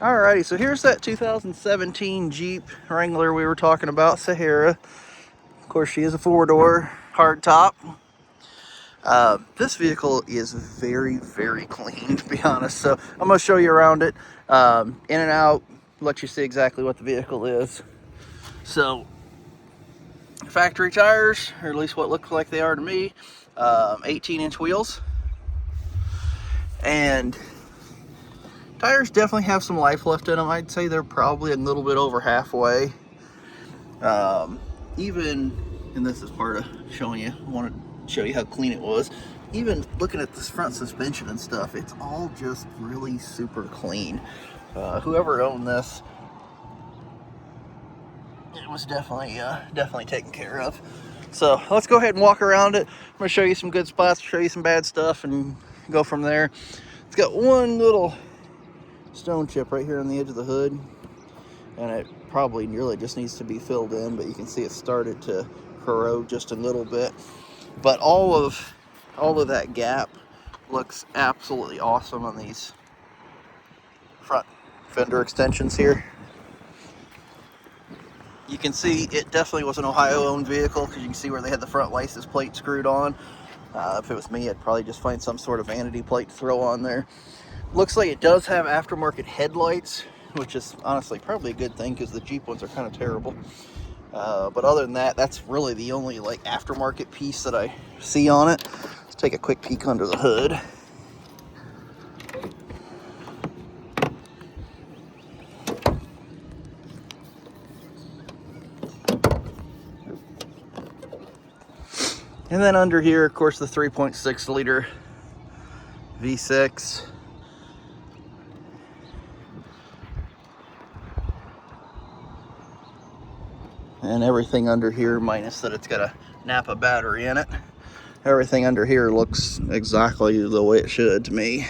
Alrighty, so here's that 2017 Jeep Wrangler we were talking about, Sahara. Of course, she is a four-door hardtop. This vehicle is very, very clean, to be honest. So I'm going to show you around it, in and out, let you see exactly what the vehicle is. So, factory tires, or at least what looks like they are to me, 18-inch wheels. And tires definitely have some life left in them. I'd say they're probably a little bit over halfway. Even, and this is part of showing you, I want to show you how clean it was. Even looking at this front suspension and stuff, it's all just really super clean. Whoever owned this, it was definitely taken care of. So let's go ahead and walk around it. I'm going to show you some good spots, show you some bad stuff, and go from there. It's got one little stone chip right here on the edge of the hood, and it probably really just needs to be filled in, but you can see it started to corrode just a little bit. But all of that gap looks absolutely awesome on these front fender extensions here. You can see it definitely was an Ohio-owned vehicle, because you can see where they had the front license plate screwed on. If it was me, I'd probably just find some sort of vanity plate to throw on there. Looks like it does have aftermarket headlights, which is honestly probably a good thing, because the Jeep ones are kind of terrible. But other than that, that's really the only like aftermarket piece that I see on it. Let's take a quick peek under the hood. And then under here, of course, the 3.6 liter V6. And everything under here, minus that it's got a Napa battery in it, everything under here looks exactly the way it should to me.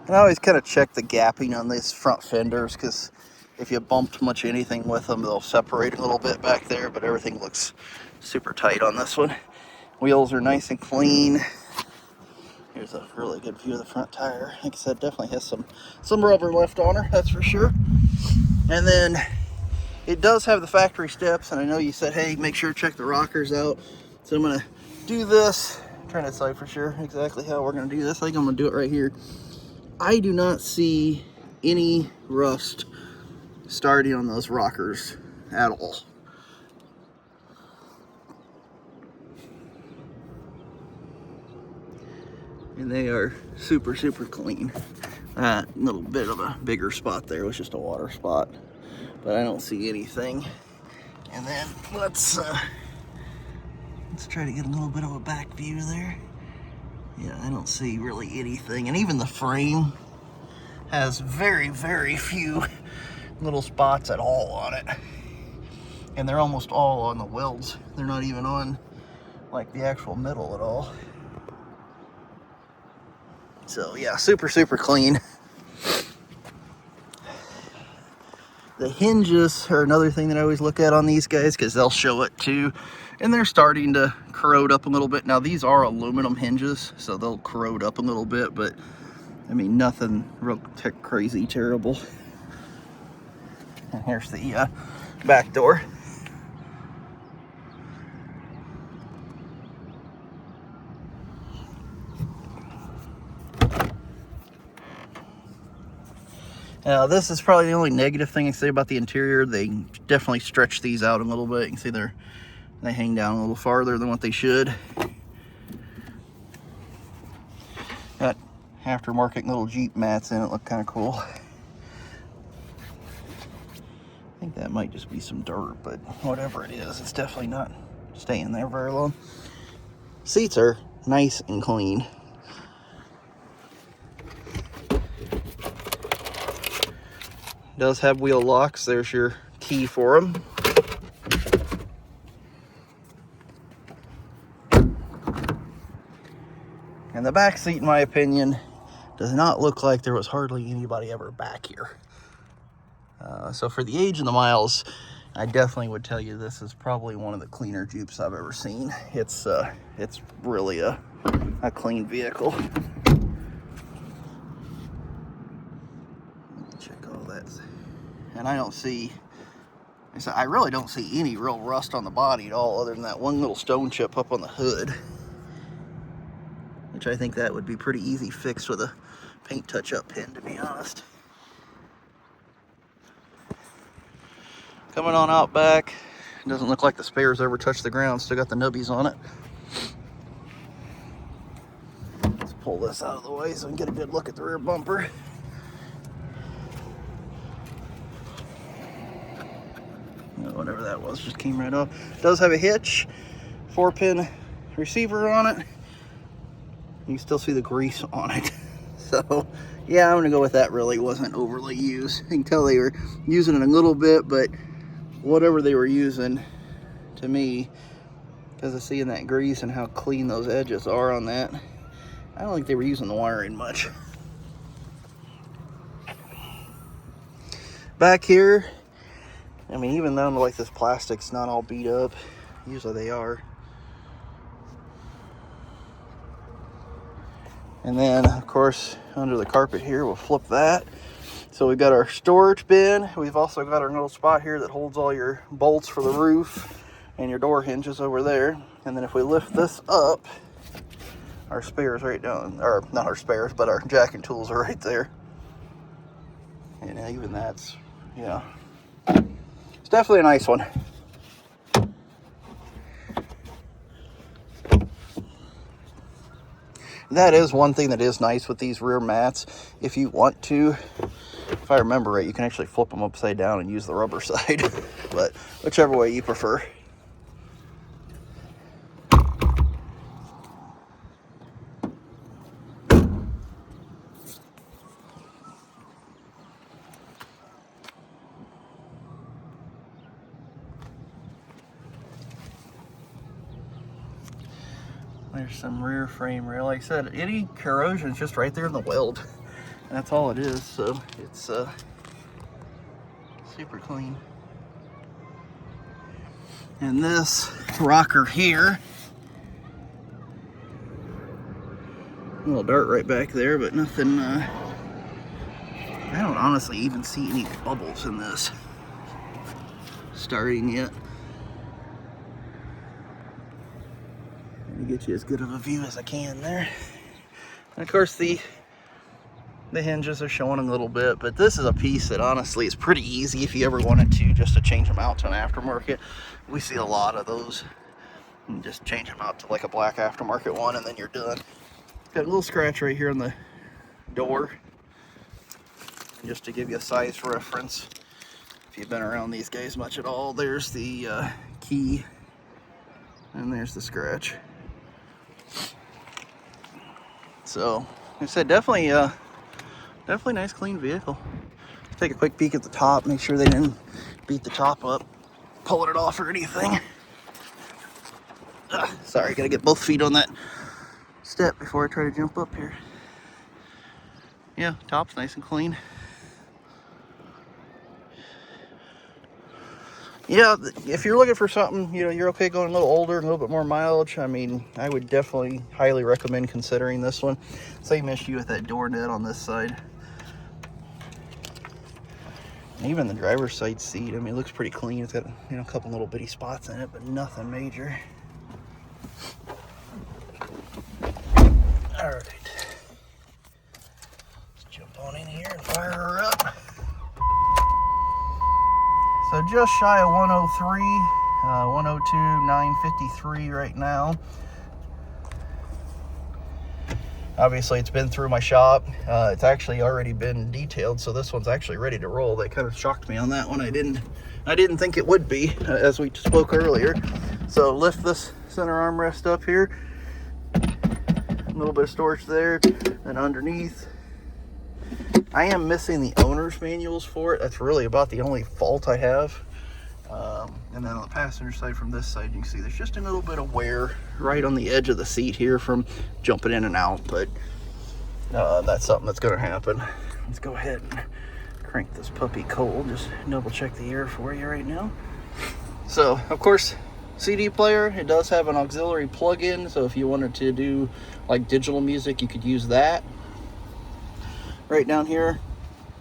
And I always kind of check the gapping on these front fenders, because if you bumped much anything with them, they'll separate a little bit back there, but everything looks super tight on this one. Wheels are nice and clean. Here's a really good view of the front tire. Like I said, definitely has some rubber left on her, that's for sure. And then it does have the factory steps, and I know you said, hey, make sure to check the rockers out. So I'm gonna do this. I'm trying to decide for sure exactly how we're gonna do this. I think I'm gonna do it right here. I do not see any rust starting on those rockers at all. And they are super, super clean. That little bit of a bigger spot there was just a water spot, but I don't see anything. And then let's try to get a little bit of a back view there. Yeah, I don't see really anything. And even the frame has very, very few little spots at all on it. And they're almost all on the welds. They're not even on like the actual metal at all. So yeah, super, super clean. The hinges are another thing that I always look at on these guys, because they'll show it too. And they're starting to corrode up a little bit. Now these are aluminum hinges, so they'll corrode up a little bit, but I mean, nothing real crazy terrible. And here's the back door. Now this is probably the only negative thing I say about the interior. They definitely stretch these out a little bit. You can see they hang down a little farther than what they should. Got aftermarket little Jeep mats in it, look kind of cool. I think that might just be some dirt, but whatever it is, it's definitely not staying there very long. Seats are nice and clean. Does have wheel locks. There's your key for them. And the back seat, in my opinion, does not look like there was hardly anybody ever back here. So for the age and the miles, I definitely would tell you this is probably one of the cleaner Jupes I've ever seen. It's really a clean vehicle. Check all that. And I really don't see any real rust on the body at all, other than that one little stone chip up on the hood, which I think that would be pretty easy fixed with a paint touch-up pen, to be honest. Coming on out back, it doesn't look like the spares ever touched the ground. Still got the nubbies on it. Let's pull this out of the way so we can get a good look at the rear bumper. Whatever that was just came right off. It does have a hitch, 4-pin receiver on it. You can still see the grease on it. So yeah, I'm gonna go with that. Really wasn't overly used. You can tell they were using it a little bit, but whatever they were using, to me, because of seeing that grease and how clean those edges are on that, I don't think they were using the wiring much. Back here, I mean, even though like this plastic's not all beat up, usually they are. And then, of course, under the carpet here, we'll flip that. So we've got our storage bin. We've also got our little spot here that holds all your bolts for the roof and your door hinges over there. And then if we lift this up, our spares right down, or not our spares, but our jacking tools are right there. And even that's, yeah. It's definitely a nice one. That is one thing that is nice with these rear mats. If you want to, if I remember right, you can actually flip them upside down and use the rubber side. But whichever way you prefer. There's some rear frame rail. Like I said, any corrosion is just right there in the weld. And that's all it is. So it's super clean. And this rocker here, a little dirt right back there, but nothing. I don't honestly even see any bubbles in this starting yet. Get you as good of a view as I can there. And of course the hinges are showing a little bit, but this is a piece that honestly is pretty easy if you ever wanted to, just to change them out to an aftermarket. We see a lot of those. And just change them out to like a black aftermarket one and then you're done. Got a little scratch right here on the door. And just to give you a size reference, if you've been around these guys much at all, there's the key and there's the scratch. So, like I said, definitely nice, clean vehicle. Take a quick peek at the top, make sure they didn't beat the top up, pulling it off or anything. Sorry, gotta get both feet on that step before I try to jump up here. Yeah, top's nice and clean. Yeah, if you're looking for something, you know, you're okay going a little older, a little bit more mileage, I mean, I would definitely highly recommend considering this one. Same issue with that door net on this side. And even the driver's side seat, I mean, it looks pretty clean. It's got, you know, a couple little bitty spots in it, but nothing major. All right. Let's jump on in here and fire her up. So just shy of 103, 102,953 right now. Obviously it's been through my shop. It's actually already been detailed, so this one's actually ready to roll. That kind of shocked me on that one. I didn't think it would be, as we spoke earlier. So lift this center armrest up here. A little bit of storage there, and underneath. I am missing the owner's manuals for it. That's really about the only fault I have. And then on the passenger side, from this side, you can see there's just a little bit of wear right on the edge of the seat here from jumping in and out, but that's something that's going to happen. Let's go ahead and Crank this puppy cold. Just double check the air for you right now. So, of course, CD player, it does have an auxiliary plug-in, so if you wanted to do like digital music, you could use that. Right down here,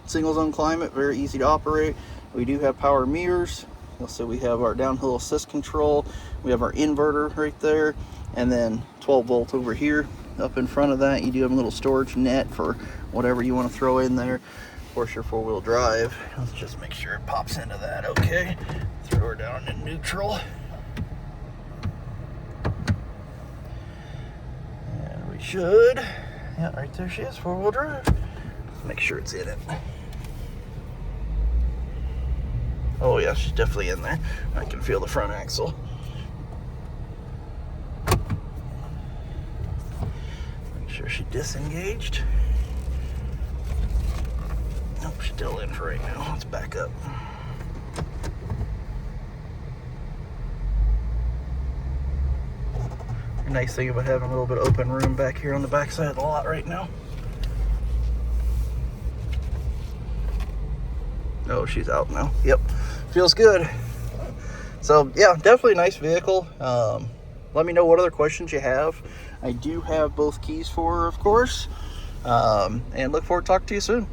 single zone climate, very easy to operate. We do have power mirrors. So we have our downhill assist control. We have our inverter right there, and then 12 volt over here. Up in front of that, you do have a little storage net for whatever you want to throw in there. Of course, your four-wheel drive. Let's just make sure it pops into that. Okay, throw her down in neutral. And we should, yeah, right there she is, four-wheel drive. Make sure it's in it. Oh yeah, she's definitely in there. I can feel the front axle. Make sure she disengaged. Nope, she's still in for right now. Let's back up. The nice thing about having a little bit of open room back here on the back side of the lot right now. Oh, she's out now. Yep, feels good. So yeah, definitely a nice vehicle. Let me know what other questions you have. I do have both keys for her, of course. And look forward to talking to you soon.